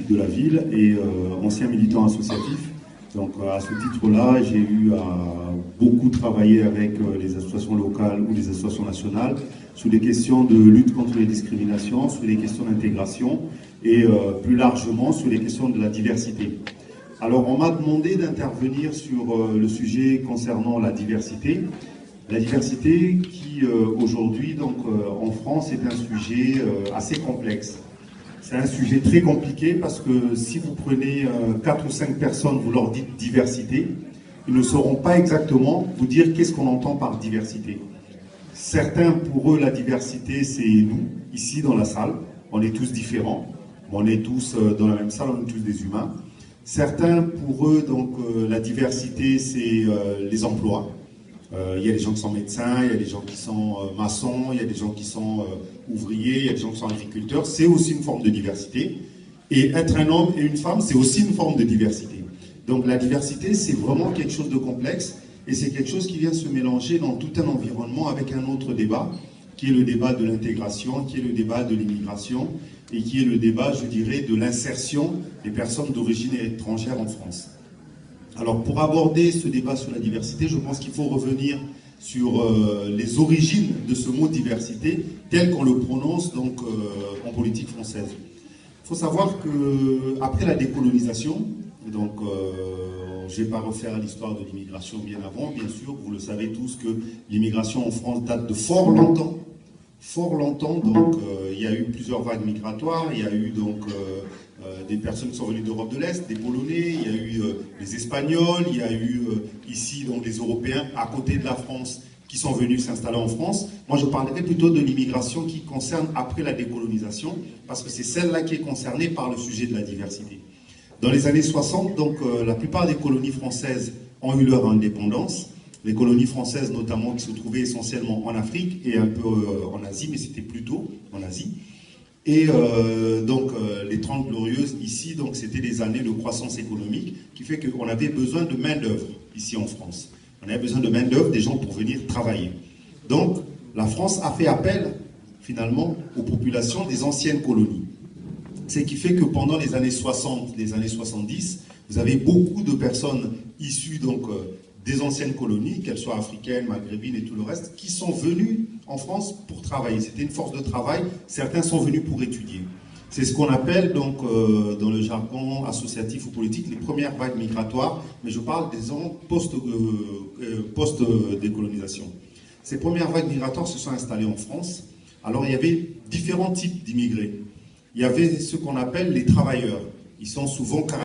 politique de la ville et ancien militant associatif. Donc à ce titre-là, j'ai eu à beaucoup travailler avec les associations locales ou les associations nationales sur les questions de lutte contre les discriminations, sur les questions d'intégration et plus largement sur les questions de la diversité. Alors on m'a demandé d'intervenir sur le sujet concernant la diversité. La diversité qui aujourd'hui donc en France est un sujet assez complexe. C'est un sujet très compliqué parce que si vous prenez 4 ou 5 personnes, vous leur dites diversité, ils ne sauront pas exactement vous dire qu'est-ce qu'on entend par diversité. Certains, pour eux, la diversité, c'est nous, ici dans la salle. On est tous différents, on est tous dans la même salle, on est tous des humains. Certains, pour eux, donc, la diversité, c'est les emplois. Il y a des gens qui sont médecins, il y a des gens qui sont maçons, il y a des gens qui sont ouvriers, il y a des gens qui sont agriculteurs. C'est aussi une forme de diversité. Et être un homme et une femme, c'est aussi une forme de diversité. Donc la diversité, c'est vraiment quelque chose de complexe et c'est quelque chose qui vient se mélanger dans tout un environnement avec un autre débat, qui est le débat de l'intégration, qui est le débat de l'immigration et qui est le débat, je dirais, de l'insertion des personnes d'origine étrangère en France. Alors pour aborder ce débat sur la diversité, je pense qu'il faut revenir sur les origines de ce mot diversité tel qu'on le prononce donc en politique française. Il faut savoir qu'après la décolonisation, donc je ne vais pas refaire l'histoire de l'immigration bien avant, bien sûr, vous le savez tous que l'immigration en France date de fort longtemps. Fort longtemps, donc il y a eu plusieurs vagues migratoires, il y a eu donc des personnes qui sont venues d'Europe de l'Est, des Polonais, il y a eu des Espagnols, il y a eu ici donc des Européens à côté de la France qui sont venus s'installer en France. Moi je parlerai plutôt de l'immigration qui concerne après la décolonisation, parce que c'est celle-là qui est concernée par le sujet de la diversité. Dans les années 60, donc la plupart des colonies françaises ont eu leur indépendance. Les colonies françaises notamment qui se trouvaient essentiellement en Afrique et un peu en Asie, mais c'était plutôt en Asie. Et donc les 30 glorieuses ici, donc c'était des années de croissance économique qui fait qu'on avait besoin de main d'œuvre ici en France. On avait besoin de main d'œuvre, des gens pour venir travailler. Donc la France a fait appel finalement aux populations des anciennes colonies. Ce qui fait que pendant les années 60, les années 70, vous avez beaucoup de personnes issues donc des anciennes colonies, qu'elles soient africaines, maghrébines et tout le reste, qui sont venues en France pour travailler. C'était une force de travail. Certains sont venus pour étudier. C'est ce qu'on appelle donc dans le jargon associatif ou politique les premières vagues migratoires, mais je parle des ans post-décolonisation. Ces premières vagues migratoires se sont installées en France. Alors il y avait différents types d'immigrés. Il y avait ce qu'on appelle les travailleurs. Ils sont souvent